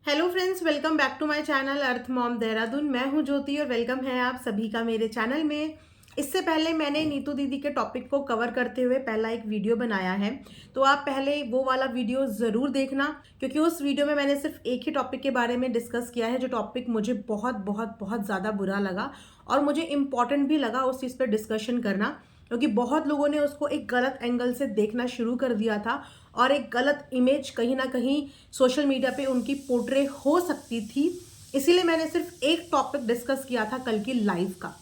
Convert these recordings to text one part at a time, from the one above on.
Hello friends, welcome back to my channel earth mom Dehradun. मैं हूं ज्योति और वेलकम है आप सभी का मेरे चैनल में। इससे पहले मैंने नीतू दीदी के टॉपिक को कवर करते हुए पहला एक वीडियो बनाया है, तो आप पहले वो वाला वीडियो ज़रूर देखना, क्योंकि उस वीडियो में मैंने सिर्फ एक ही टॉपिक के बारे में डिस्कस किया है, जो टॉपिक मुझे बहुत बहुत बहुत ज़्यादा बुरा लगा और मुझे इम्पॉर्टेंट भी लगा उस चीज़ पर डिस्कशन करना, क्योंकि बहुत लोगों ने उसको एक गलत एंगल से देखना शुरू कर दिया था और एक गलत इमेज कहीं ना कहीं सोशल मीडिया पे उनकी पोर्ट्रे हो सकती थी। इसीलिए मैंने सिर्फ एक टॉपिक डिस्कस किया था कल की लाइव का।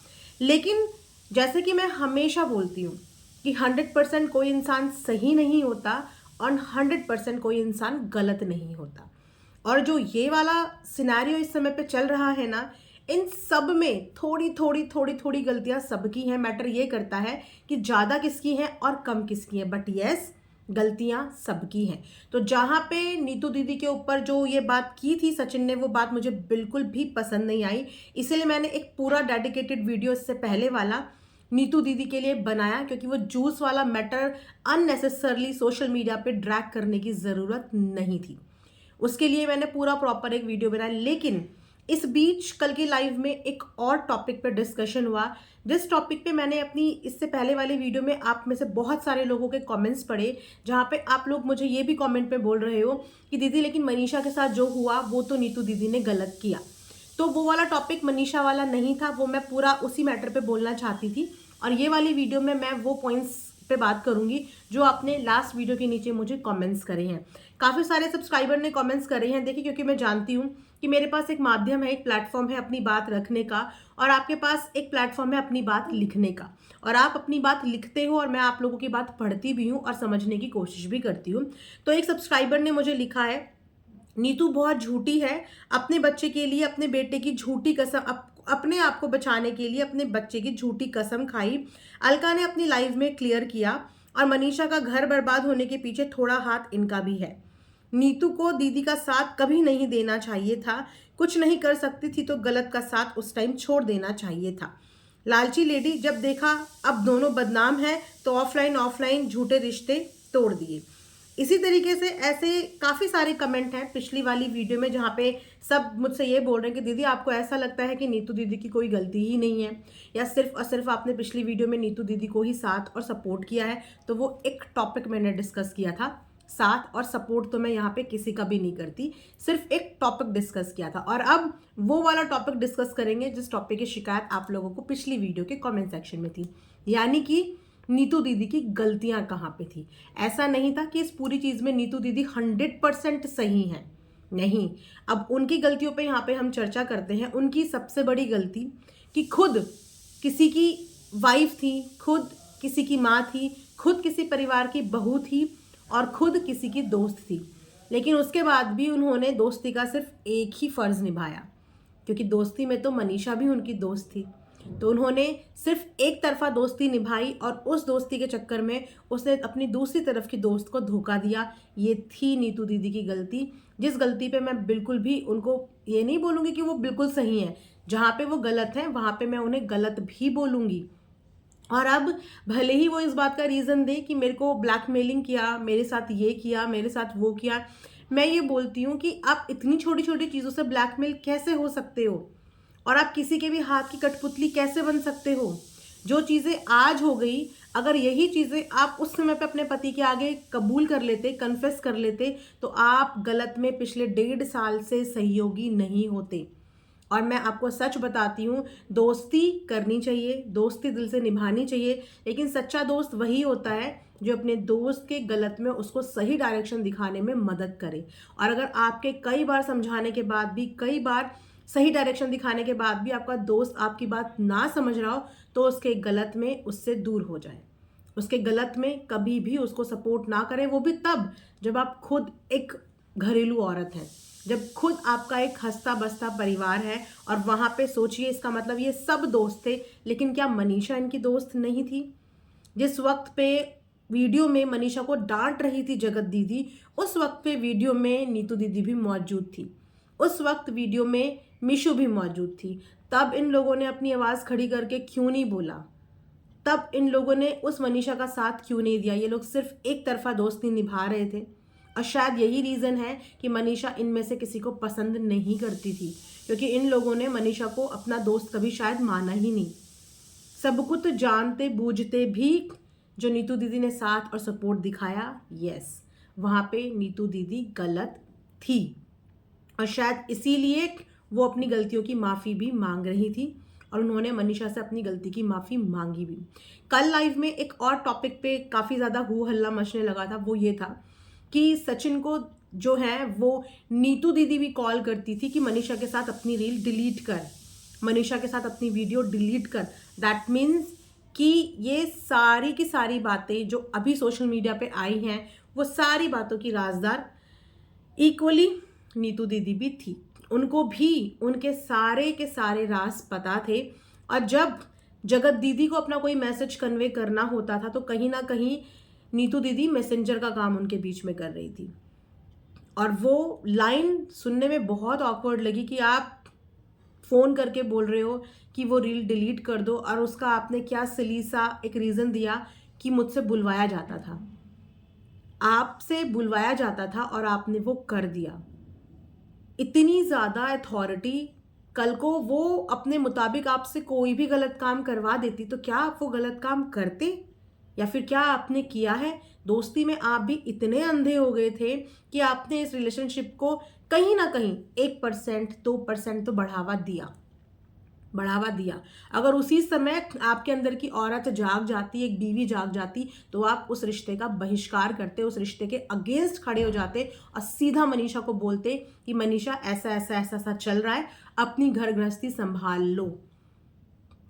लेकिन जैसे कि मैं हमेशा बोलती हूँ कि 100% कोई इंसान सही नहीं होता और 100% कोई इंसान गलत नहीं होता। और जो ये वाला सिनेरियो इस समय पे चल रहा है ना, इन सब में थोड़ी थोड़ी थोड़ी थोड़ी गलतियां सबकी हैं। मैटर ये करता है कि ज़्यादा किसकी हैं और कम किसकी हैं, बट यस, गलतियां सबकी हैं। तो जहां पे नीतू दीदी के ऊपर जो ये बात की थी सचिन ने, वो बात मुझे बिल्कुल भी पसंद नहीं आई। इसीलिए मैंने एक पूरा डेडिकेटेड वीडियो इससे पहले वाला नीतू दीदी के लिए बनाया, क्योंकि वो जूस वाला मैटर अननेसेसरली सोशल मीडिया पे ड्रैग करने की ज़रूरत नहीं थी। उसके लिए मैंने पूरा प्रॉपर एक वीडियो बनाया। लेकिन इस बीच कल की लाइव में एक और टॉपिक पे डिस्कशन हुआ, जिस टॉपिक पे मैंने अपनी इससे पहले वाले वीडियो में आप में से बहुत सारे लोगों के कमेंट्स पढ़े, जहाँ पे आप लोग मुझे ये भी कमेंट में बोल रहे हो कि दीदी लेकिन मनीषा के साथ जो हुआ वो तो नीतू दीदी ने गलत किया। तो वो वाला टॉपिक मनीषा वाला नहीं था, वो मैं पूरा उसी मैटर पे बोलना चाहती थी। और ये वाली वीडियो में मैं वो पॉइंट्स पे बात करूंगी जो आपने लास्ट वीडियो के नीचे मुझे कमेंट्स करे हैं। काफ़ी सारे सब्सक्राइबर ने कमेंट्स करे हैं, देखिए, क्योंकि मैं जानती हूँ कि मेरे पास एक माध्यम है, एक प्लेटफॉर्म है अपनी बात रखने का, और आपके पास एक प्लेटफॉर्म है अपनी बात लिखने का। और आप अपनी बात लिखते हो और मैं आप लोगों की बात पढ़ती भी हूँ और समझने की कोशिश भी करती हूँ। तो एक सब्सक्राइबर ने मुझे लिखा है, नीतू बहुत झूठी है, अपने बच्चे के लिए अपने बेटे की झूठी कसम, अपने आप को बचाने के लिए अपने बच्चे की झूठी कसम खाई। अलका ने अपनी लाइव में क्लियर किया और मनीषा का घर बर्बाद होने के पीछे थोड़ा हाथ इनका भी है। नीतू को दीदी का साथ कभी नहीं देना चाहिए था, कुछ नहीं कर सकती थी तो गलत का साथ उस टाइम छोड़ देना चाहिए था। लालची लेडी जब देखा अब दोनों बदनाम है तो ऑफलाइन ऑफलाइन झूठे रिश्ते तोड़ दिए। इसी तरीके से ऐसे काफ़ी सारे कमेंट हैं पिछली वाली वीडियो में, जहाँ पे सब मुझसे ये बोल रहे हैं कि दीदी आपको ऐसा लगता है कि नीतू दीदी की कोई गलती ही नहीं है, या सिर्फ और सिर्फ आपने पिछली वीडियो में नीतू दीदी को ही साथ और सपोर्ट किया है। तो वो एक टॉपिक मैंने डिस्कस किया था, साथ और सपोर्ट तो मैं यहाँ पे किसी का भी नहीं करती, सिर्फ एक टॉपिक डिस्कस किया था। और अब वो वाला टॉपिक डिस्कस करेंगे जिस टॉपिक की शिकायत आप लोगों को पिछली वीडियो के कमेंट सेक्शन में थी, यानी कि नीतू दीदी की गलतियां कहाँ पे थी। ऐसा नहीं था कि इस पूरी चीज़ में नीतू दीदी 100% सही हैं, नहीं। अब उनकी गलतियों पे यहाँ पे हम चर्चा करते हैं। उनकी सबसे बड़ी गलती कि खुद किसी की वाइफ थी, खुद किसी की माँ थी, खुद किसी परिवार की बहू थी और खुद किसी की दोस्त थी। लेकिन उसके बाद भी उन्होंने दोस्ती का सिर्फ एक ही फ़र्ज़ निभाया, क्योंकि दोस्ती में तो मनीषा भी उनकी दोस्त थी। तो उन्होंने सिर्फ एक तरफा दोस्ती निभाई और उस दोस्ती के चक्कर में उसने अपनी दूसरी तरफ की दोस्त को धोखा दिया। ये थी नीतू दीदी की गलती, जिस गलती पे मैं बिल्कुल भी उनको ये नहीं बोलूँगी कि वो बिल्कुल सही है। जहाँ पे वो गलत हैं वहाँ पे मैं उन्हें गलत भी बोलूँगी। और अब भले ही वो इस बात का रीज़न दे कि मेरे को ब्लैकमेलिंग किया, मेरे साथ ये किया, मेरे साथ वो किया, मैं ये बोलती हूँ कि आप इतनी छोटी छोटी चीज़ों से ब्लैकमेल कैसे हो सकते हो, और आप किसी के भी हाथ की कठपुतली कैसे बन सकते हो। जो चीज़ें आज हो गई, अगर यही चीज़ें आप उस समय पे अपने पति के आगे कबूल कर लेते, कन्फेस कर लेते, तो आप गलत में पिछले 1.5 साल से सहयोगी नहीं होते। और मैं आपको सच बताती हूँ, दोस्ती करनी चाहिए, दोस्ती दिल से निभानी चाहिए, लेकिन सच्चा दोस्त वही होता है जो अपने दोस्त के गलत में उसको सही डायरेक्शन दिखाने में मदद करे। और अगर आपके कई बार समझाने के बाद भी, कई बार सही डायरेक्शन दिखाने के बाद भी आपका दोस्त आपकी बात ना समझ रहा हो, तो उसके गलत में उससे दूर हो जाए। उसके गलत में कभी भी उसको सपोर्ट ना करें, वो भी तब जब आप खुद एक घरेलू औरत हैं, जब खुद आपका एक हंसता बसता परिवार है। और वहाँ पे सोचिए, इसका मतलब ये सब दोस्त थे, लेकिन क्या मनीषा इनकी दोस्त नहीं थी? जिस वक्त पे वीडियो में मनीषा को डांट रही थी जगत दीदी, उस वक्त पे वीडियो में नीतू दीदी भी मौजूद थी, उस वक्त वीडियो में मिशु भी मौजूद थी। तब इन लोगों ने अपनी आवाज़ खड़ी करके क्यों नहीं बोला? तब इन लोगों ने उस मनीषा का साथ क्यों नहीं दिया? ये लोग सिर्फ एक तरफा दोस्ती निभा रहे थे। और शायद यही रीज़न है कि मनीषा इनमें से किसी को पसंद नहीं करती थी, क्योंकि इन लोगों ने मनीषा को अपना दोस्त कभी शायद माना ही नहीं। सब कुछ जानते बूझते भी जो नीतू दीदी ने साथ और सपोर्ट दिखाया, यस, वहाँ पे नीतू दीदी गलत थी। और शायद इसीलिए वो अपनी गलतियों की माफ़ी भी मांग रही थी और उन्होंने मनीषा से अपनी गलती की माफ़ी मांगी भी। कल लाइव में एक और टॉपिक पे काफ़ी ज़्यादा हू हल्ला मचने लगा था, वो ये था कि सचिन को जो है वो नीतू दीदी भी कॉल करती थी कि मनीषा के साथ अपनी रील डिलीट कर, मनीषा के साथ अपनी वीडियो डिलीट कर। दैट मीन्स कि ये सारी की सारी बातें जो अभी सोशल मीडिया पे आई हैं, वो सारी बातों की राजदार इक्वली नीतू दीदी भी थी। उनको भी उनके सारे के सारे राज पता थे। और जब जगत दीदी को अपना कोई मैसेज कन्वे करना होता था तो कहीं ना कहीं नीतू दीदी मैसेंजर का काम उनके बीच में कर रही थी। और वो लाइन सुनने में बहुत ऑकवर्ड लगी कि आप फ़ोन करके बोल रहे हो कि वो रील डिलीट कर दो, और उसका आपने क्या सिली सा एक रीज़न दिया कि मुझसे बुलवाया जाता था। आपसे बुलवाया जाता था और आपने वो कर दिया। इतनी ज़्यादा अथॉरिटी, कल को वो अपने मुताबिक आपसे कोई भी गलत काम करवा देती तो क्या आप वो गलत काम करते, या फिर क्या आपने किया है? दोस्ती में आप भी इतने अंधे हो गए थे कि आपने इस रिलेशनशिप को कहीं ना कहीं 1% 2% तो बढ़ावा दिया। अगर उसी समय आपके अंदर की औरत जाग जाती, एक बीवी जाग जाती, तो आप उस रिश्ते का बहिष्कार करते, उस रिश्ते के अगेंस्ट खड़े हो जाते और सीधा मनीषा को बोलते कि मनीषा ऐसा ऐसा ऐसा ऐसा चल रहा है, अपनी घर गृहस्थी संभाल लो।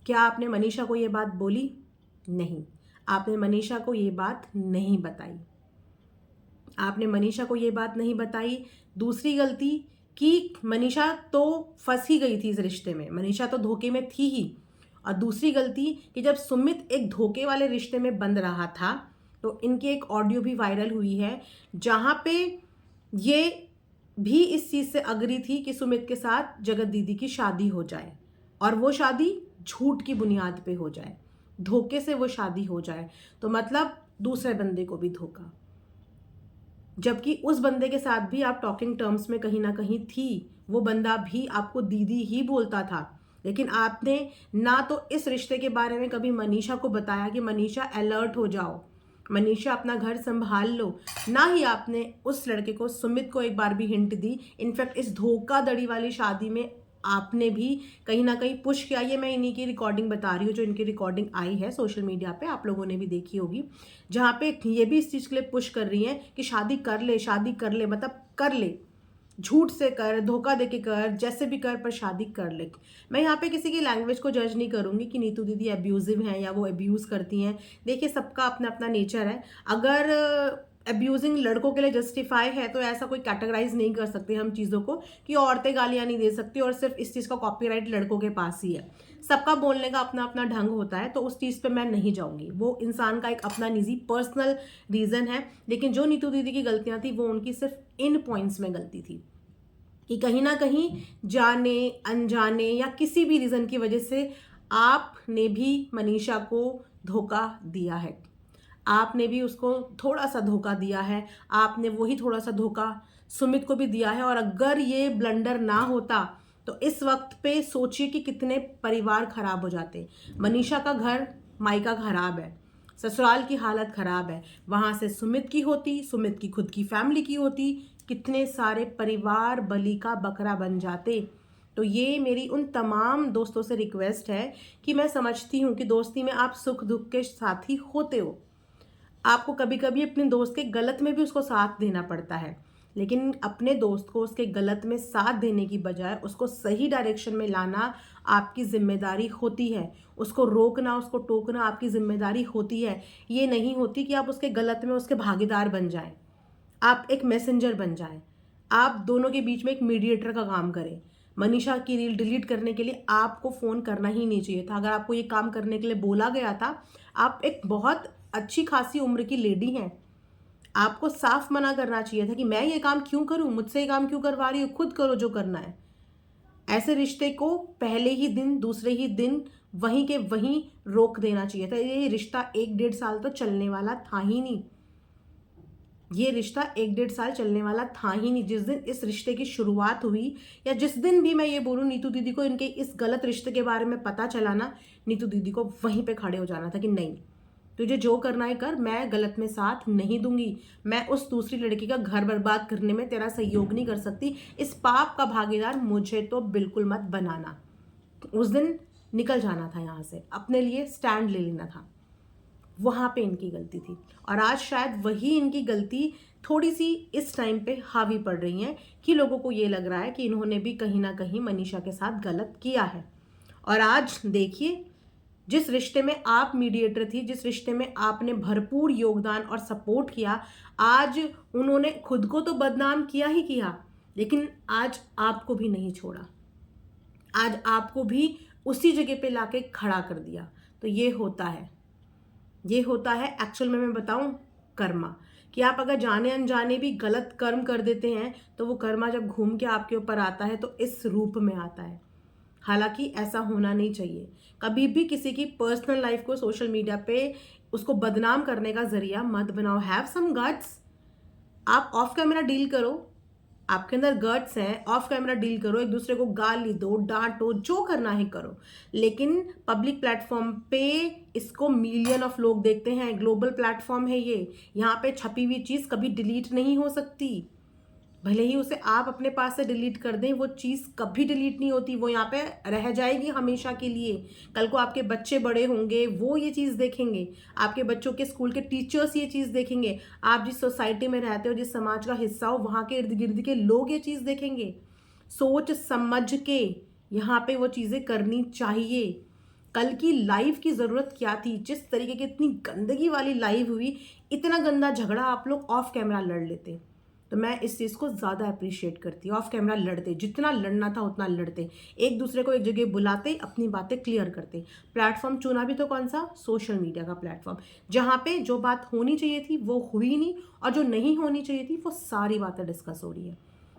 क्या आपने मनीषा को ये बात बोली? नहीं, आपने मनीषा को ये बात नहीं बताई। आपने मनीषा को ये बात नहीं बताई। दूसरी गलती कि मनीषा तो फंस ही गई थी इस रिश्ते में, मनीषा तो धोखे में थी ही। और दूसरी गलती कि जब सुमित एक धोखे वाले रिश्ते में बंध रहा था तो इनकी एक ऑडियो भी वायरल हुई है जहां पे ये भी इस चीज़ से अग्री थी कि सुमित के साथ जगत दीदी की शादी हो जाए, और वो शादी झूठ की बुनियाद पे हो जाए, धोखे से वो शादी हो जाए, तो मतलब दूसरे बंदे को भी धोखा। जबकि उस बंदे के साथ भी आप टॉकिंग टर्म्स में कहीं ना कहीं थी, वो बंदा भी आपको दीदी ही बोलता था, लेकिन आपने ना तो इस रिश्ते के बारे में कभी मनीषा को बताया कि मनीषा अलर्ट हो जाओ, मनीषा अपना घर संभाल लो, ना ही आपने उस लड़के को सुमित को एक बार भी हिंट दी। इनफैक्ट इस धोखाधड़ी वाली शादी में आपने भी कहीं ना कहीं पुश किया। ये मैं इन्हीं की रिकॉर्डिंग बता रही हूँ, जो इनकी रिकॉर्डिंग आई है सोशल मीडिया पे, आप लोगों ने भी देखी होगी, जहाँ पे ये भी इस चीज़ के लिए पुश कर रही हैं कि शादी कर ले, शादी कर ले, मतलब कर ले, झूठ से कर, धोखा दे के कर, जैसे भी कर, पर शादी कर ले। मैं यहाँ पे किसी की लैंग्वेज को जज नहीं करूँगी कि नीतू दीदी अब्यूजिव हैं या वो अब्यूज़ करती हैं। देखिए, सबका अपना अपना नेचर है। अगर अब्यूजिंग लड़कों के लिए जस्टिफाई है तो ऐसा कोई कैटेगराइज नहीं कर सकते हम चीज़ों को कि औरतें गालियाँ नहीं दे सकती और सिर्फ इस चीज़ का कॉपीराइट लड़कों के पास ही है। सबका बोलने का अपना अपना ढंग होता है, तो उस चीज़ पे मैं नहीं जाऊँगी, वो इंसान का एक अपना निजी पर्सनल रीज़न है। लेकिन जो नीतू दीदी की गलतियाँ थी वो उनकी सिर्फ इन पॉइंट्स में गलती थी कि कहीं ना कहीं जाने अनजाने या किसी भी रीज़न की वजह से आपने भी मनीषा को धोखा दिया है, आपने भी उसको थोड़ा सा धोखा दिया है, आपने वही थोड़ा सा धोखा सुमित को भी दिया है। और अगर ये ब्लंडर ना होता तो इस वक्त पे सोचिए कि कितने परिवार खराब हो जाते। मनीषा का घर मायका खराब है, ससुराल की हालत खराब है, वहाँ से सुमित की होती, सुमित की खुद की फैमिली की होती, कितने सारे परिवार बलि का बकरा बन जाते। तो ये मेरी उन तमाम दोस्तों से रिक्वेस्ट है कि मैं समझती हूँ कि दोस्ती में आप सुख दुख के साथी होते हो, आपको कभी कभी अपने दोस्त के गलत में भी उसको साथ देना पड़ता है, लेकिन अपने दोस्त को उसके गलत में साथ देने की बजाय उसको सही डायरेक्शन में लाना आपकी जिम्मेदारी होती है। उसको रोकना, उसको टोकना आपकी जिम्मेदारी होती है। ये नहीं होती कि आप उसके गलत में उसके भागीदार बन जाएं, आप एक मैसेंजर बन जाएं, आप दोनों के बीच में एक मीडिएटर का काम करें। मनीषा की रील डिलीट करने के लिए आपको फ़ोन करना ही नहीं चाहिए था। अगर आपको ये काम करने के लिए बोला गया था, आप एक बहुत अच्छी खासी उम्र की लेडी हैं, आपको साफ मना करना चाहिए था कि मैं ये काम क्यों करूं, मुझसे ये काम क्यों करवा रही हूँ, खुद करो जो करना है। ऐसे रिश्ते को पहले ही दिन दूसरे ही दिन वहीं के वहीं रोक देना चाहिए था। ये रिश्ता 1-1.5 साल तो चलने वाला था ही नहीं। ये रिश्ता 1-1.5 साल चलने वाला था ही नहीं। जिस दिन इस रिश्ते की शुरुआत हुई, या जिस दिन भी मैं ये बोलूँ नीतू दीदी को इनके इस गलत रिश्ते के बारे में पता चला ना, नीतू दीदी को वहीं पे खड़े हो जाना था कि नहीं, तुझे जो करना है कर, मैं गलत में साथ नहीं दूंगी। मैं उस दूसरी लड़की का घर बर्बाद करने में तेरा सहयोग नहीं कर सकती। इस पाप का भागीदार मुझे तो बिल्कुल मत बनाना। उस दिन निकल जाना था यहाँ से, अपने लिए स्टैंड ले लेना था। वहाँ पे इनकी गलती थी, और आज शायद वही इनकी गलती थोड़ी सी इस टाइम पे हावी पड़ रही है कि लोगों को ये लग रहा है कि इन्होंने भी कहीं ना कहीं मनीषा के साथ गलत किया है। और आज देखिए, जिस रिश्ते में आप मीडिएटर थी, जिस रिश्ते में आपने भरपूर योगदान और सपोर्ट किया, आज उन्होंने खुद को तो बदनाम किया ही किया, लेकिन आज आपको भी नहीं छोड़ा। आज आपको भी उसी जगह पे लाके खड़ा कर दिया। तो ये होता है एक्चुअल में मैं बताऊं, कर्मा। कि आप अगर जाने अनजाने भी गलत कर्म कर देते हैं तो वो कर्मा जब घूम के आपके ऊपर आता है तो इस रूप में आता है। हालांकि ऐसा होना नहीं चाहिए। कभी भी किसी की पर्सनल लाइफ को सोशल मीडिया पे उसको बदनाम करने का जरिया मत बनाओ। Have some guts. आप ऑफ कैमरा डील करो, आपके अंदर गट्स हैं, ऑफ कैमरा डील करो, एक दूसरे को गाली दो, डांटो, जो करना है करो। लेकिन पब्लिक प्लेटफॉर्म पे इसको मिलियन ऑफ लोग देखते हैं। ग्लोबल प्लेटफॉर्म है ये, यहाँ पे छपी हुई चीज़ कभी डिलीट नहीं हो सकती। भले ही उसे आप अपने पास से डिलीट कर दें, वो चीज़ कभी डिलीट नहीं होती। वो यहाँ पे रह जाएगी हमेशा के लिए। कल को आपके बच्चे बड़े होंगे, वो ये चीज़ देखेंगे, आपके बच्चों के स्कूल के टीचर्स ये चीज़ देखेंगे, आप जिस सोसाइटी में रहते हो, जिस समाज का हिस्सा हो, वहाँ के इर्द गिर्द के लोग ये चीज़ देखेंगे। सोच समझ के यहाँ पे वो चीज़ें करनी चाहिए। कल की लाइव की ज़रूरत क्या थी? जिस तरीके की इतनी गंदगी वाली लाइव हुई, इतना गंदा झगड़ा आप लोग ऑफ कैमरा लड़ लेते, तो मैं इस चीज़ को ज़्यादा अप्रिशिएट करती हूँ। ऑफ कैमरा लड़ते, जितना लड़ना था उतना लड़ते, एक दूसरे को एक जगह बुलाते, अपनी बातें क्लियर करते। प्लेटफॉर्म चुना भी तो कौन सा? सोशल मीडिया का प्लेटफॉर्म, जहाँ पे जो बात होनी चाहिए थी वो हुई नहीं, और जो नहीं होनी चाहिए थी वो सारी बातें डिस्कस हो रही है।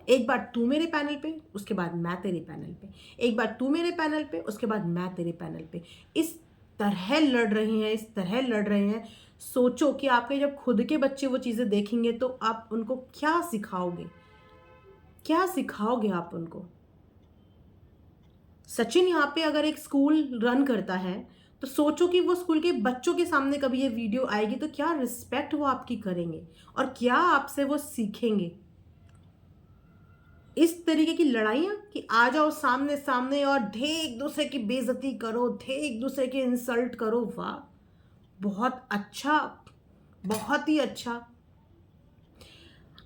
एक बार तू मेरे पैनल पे, उसके बाद मैं तेरे पैनल पे, एक बार तू मेरे पैनल पे, उसके बाद मैं तेरे पैनल पे। इस तरह लड़ रहे हैं। सोचो कि आपके जब खुद के बच्चे वो चीज़ें देखेंगे तो आप उनको क्या सिखाओगे? आप उनको? सचिन यहाँ पे अगर एक स्कूल रन करता है तो सोचो कि वो स्कूल के बच्चों के सामने कभी ये वीडियो आएगी तो क्या रिस्पेक्ट वो आपकी करेंगे और क्या आपसे वो सीखेंगे। इस तरीके की लड़ाइयाँ कि आ जाओ सामने सामने और ढे एक दूसरे की बेइज्जती करो, ढे एक दूसरे की इंसल्ट करो, वाह, बहुत अच्छा, बहुत ही अच्छा।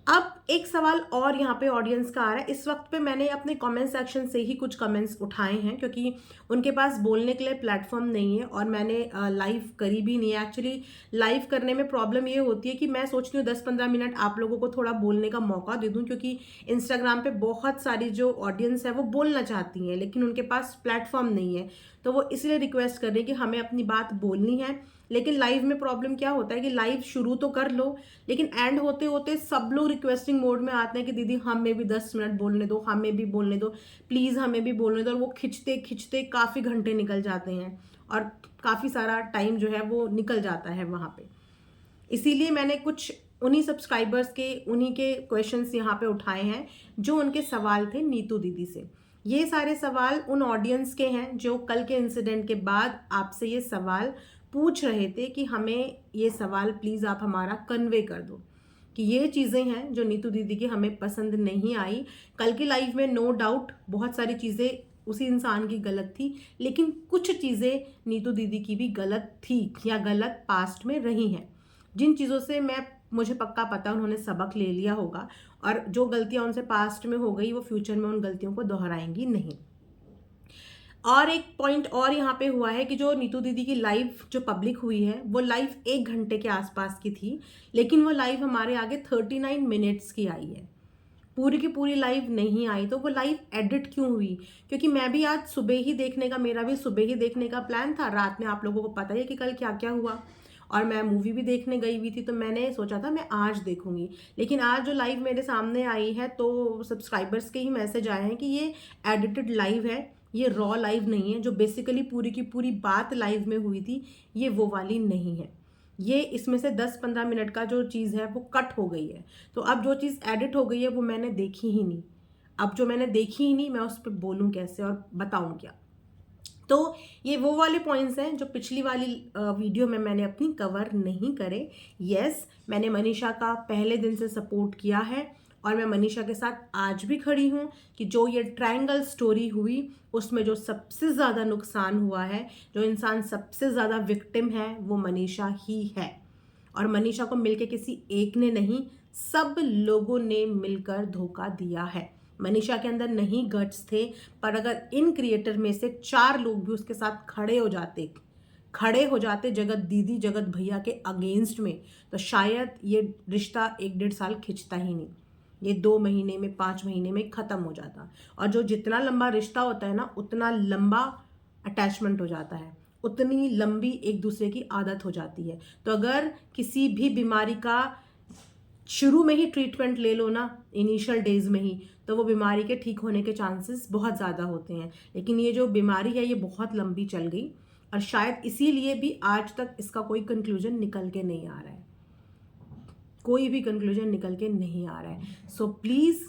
अब एक सवाल और यहाँ पे ऑडियंस का आ रहा है। इस वक्त पे मैंने अपने कमेंट सेक्शन से ही कुछ कमेंट्स उठाए हैं क्योंकि उनके पास बोलने के लिए प्लेटफॉर्म नहीं है और मैंने लाइव करी भी नहीं है। एक्चुअली लाइव करने में प्रॉब्लम ये होती है कि मैं सोचती हूँ 10-15 मिनट आप लोगों को थोड़ा बोलने का मौका दे दूँ, क्योंकि इंस्टाग्राम पे बहुत सारी जो ऑडियंस है वो बोलना चाहती हैं लेकिन उनके पास प्लेटफॉर्म नहीं है, तो वो इसलिए रिक्वेस्ट कर रही है कि हमें अपनी बात बोलनी है। लेकिन लाइव में प्रॉब्लम क्या होता है कि लाइव शुरू तो कर लो लेकिन एंड होते होते सब लोग रिक्वेस्टिंग मोड में आते हैं कि दीदी हमें भी 10 मिनट बोलने दो, हमें भी बोलने दो, प्लीज़ हमें भी बोलने दो, और वो खिंचते खिंचते काफ़ी घंटे निकल जाते हैं और काफ़ी सारा टाइम जो है वो निकल जाता है वहाँ पे। इसीलिए मैंने कुछ उन्हीं सब्सक्राइबर्स के उन्हीं के क्वेश्चंस यहाँ पे उठाए हैं जो उनके सवाल थे नीतू दीदी से। ये सारे सवाल उन ऑडियंस के हैं जो कल के इंसिडेंट के बाद आपसे ये सवाल पूछ रहे थे कि हमें ये सवाल प्लीज़ आप हमारा कन्वे कर दो कि ये चीज़ें हैं जो नीतू दीदी की हमें पसंद नहीं आई। कल की लाइव में नो डाउट बहुत सारी चीज़ें उसी इंसान की गलत थी, लेकिन कुछ चीज़ें नीतू दीदी की भी गलत थी या गलत पास्ट में रही हैं, जिन चीज़ों से मुझे पक्का पता उन्होंने सबक ले लिया होगा और जो गलतियाँ उनसे पास्ट में हो गई वो फ्यूचर में उन गलतियों को दोहराएंगी नहीं। और एक पॉइंट और यहाँ पे हुआ है कि जो नीतू दीदी की लाइव जो पब्लिक हुई है वो लाइव 1 घंटे के आसपास की थी, लेकिन वो लाइव हमारे आगे 39 मिनट्स की आई है, पूरी की पूरी लाइव नहीं आई। तो वो लाइव एडिट क्यों हुई? क्योंकि मैं भी आज सुबह ही देखने का, मेरा भी सुबह ही देखने का प्लान था। रात में आप लोगों को पता ही है कि कल क्या क्या हुआ, और मैं मूवी भी देखने गई हुई थी तो मैंने सोचा था मैं आज देखूंगी, लेकिन आज जो लाइव मेरे सामने आई है तो सब्सक्राइबर्स के ही मैसेज आए हैं कि ये एडिटेड लाइव है, ये रॉ लाइव नहीं है, जो बेसिकली पूरी की पूरी बात लाइव में हुई थी ये वो वाली नहीं है। ये इसमें से 10-15 मिनट का जो चीज़ है वो कट हो गई है। तो अब जो चीज़ एडिट हो गई है वो मैंने देखी ही नहीं। अब जो मैंने देखी ही नहीं, मैं उस पर बोलूँ कैसे और बताऊँ क्या? तो ये वो वाले पॉइंट्स हैं जो पिछली वाली वीडियो में मैंने अपनी कवर नहीं करे। यस, मैंने मनीषा का पहले दिन से सपोर्ट किया है और मैं मनीषा के साथ आज भी खड़ी हूँ कि जो ये ट्रायंगल स्टोरी हुई उसमें जो सबसे ज़्यादा नुकसान हुआ है, जो इंसान सबसे ज़्यादा विक्टिम है, वो मनीषा ही है। और मनीषा को मिलके किसी एक ने नहीं, सब लोगों ने मिलकर धोखा दिया है। मनीषा के अंदर नहीं गट्स थे, पर अगर इन क्रिएटर में से 4 लोग भी उसके साथ खड़े हो जाते जगत दीदी जगत भैया के अगेंस्ट में, तो शायद ये रिश्ता 1-1.5 साल खिंचता ही नहीं, ये 2 महीने में 5 महीने में ख़त्म हो जाता। और जो जितना लंबा रिश्ता होता है ना, उतना लंबा अटैचमेंट हो जाता है, उतनी लंबी एक दूसरे की आदत हो जाती है। तो अगर किसी भी बीमारी का शुरू में ही ट्रीटमेंट ले लो ना, इनिशियल डेज में ही, तो वो बीमारी के ठीक होने के चांसेस बहुत ज़्यादा होते हैं। लेकिन ये जो बीमारी है ये बहुत लंबी चल गई और शायद इसीलिए भी आज तक इसका कोई कंक्लूजन निकल के नहीं आ रहा है, कोई भी कंक्लूजन निकल के नहीं आ रहा है। सो प्लीज़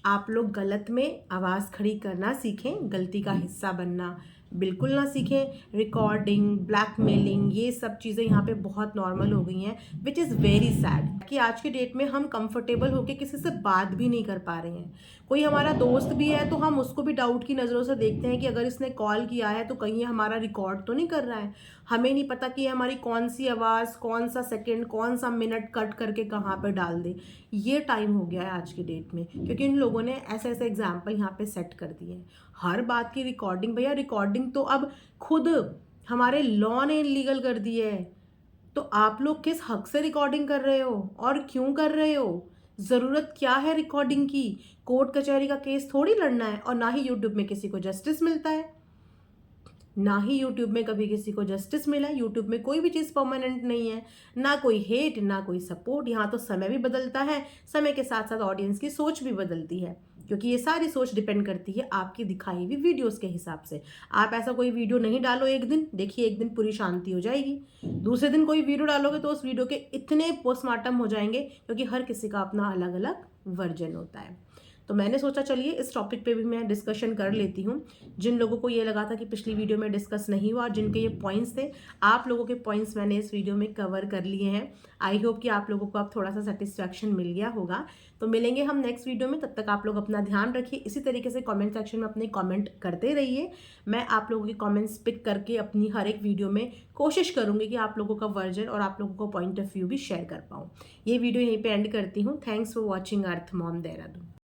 आप लोग गलत में आवाज़ खड़ी करना सीखें, गलती का हिस्सा बनना बिल्कुल ना सीखें। रिकॉर्डिंग, ब्लैकमेलिंग, ये सब चीज़ें यहाँ पे बहुत नॉर्मल हो गई हैं, विच इज़ वेरी सैड कि आज के डेट में हम कंफर्टेबल होके किसी से बात भी नहीं कर पा रहे हैं। कोई हमारा दोस्त भी है तो हम उसको भी डाउट की नज़रों से देखते हैं कि अगर इसने कॉल किया है तो कहीं ये हमारा रिकॉर्ड तो नहीं कर रहा है। हमें नहीं पता कि हमारी कौन सी आवाज़, कौन सा सेकंड, कौन सा मिनट कट करके कहाँ पे डाल दे। ये टाइम हो गया है आज की डेट में, क्योंकि इन लोगों ने ऐसे ऐसे एग्जाम्पल यहाँ पे सेट कर दिए हैं। हर बात की रिकॉर्डिंग, भैया रिकॉर्डिंग तो अब खुद हमारे लॉ ने इलीगल कर दी है। तो आप लोग किस हक से रिकॉर्डिंग कर रहे हो और क्यों कर रहे हो? ज़रूरत क्या है रिकॉर्डिंग की? कोर्ट कचहरी का केस थोड़ी लड़ना है, और ना ही यूट्यूब में किसी को जस्टिस मिलता है, ना ही यूट्यूब में कभी किसी को जस्टिस मिला है। यूट्यूब में कोई भी चीज़ परमानेंट नहीं है, ना कोई हेट ना कोई सपोर्ट। यहाँ तो समय भी बदलता है, समय के साथ साथ ऑडियंस की सोच भी बदलती है, क्योंकि ये सारी सोच डिपेंड करती है आपकी दिखाई हुई वीडियोस के हिसाब से। आप ऐसा कोई वीडियो नहीं डालो एक दिन, देखिए एक दिन पूरी शांति हो जाएगी। दूसरे दिन कोई वीडियो डालोगे तो उस वीडियो के इतने पोस्टमार्टम हो जाएंगे, क्योंकि हर किसी का अपना अलग अलग वर्जन होता है। तो मैंने सोचा चलिए इस टॉपिक पे भी मैं डिस्कशन कर लेती हूँ। जिन लोगों को ये लगा था कि पिछली वीडियो में डिस्कस नहीं हुआ और जिनके ये पॉइंट्स थे, आप लोगों के पॉइंट्स मैंने इस वीडियो में कवर कर लिए हैं। आई होप कि आप लोगों को अब थोड़ा सा सेटिस्फैक्शन मिल गया होगा। तो मिलेंगे हम नेक्स्ट वीडियो में, तब तक आप लोग अपना ध्यान रखिए। इसी तरीके से कमेंट सेक्शन में अपने कमेंट करते रहिए। मैं आप लोगों के कमेंट्स पिक करके अपनी हर एक वीडियो में कोशिश करूँगी कि आप लोगों का वर्जन और आप लोगों को पॉइंट ऑफ व्यू भी शेयर कर पाऊँ। ये वीडियो यहीं पर एंड करती हूँ। Thanks for watching earth mom Dehradun.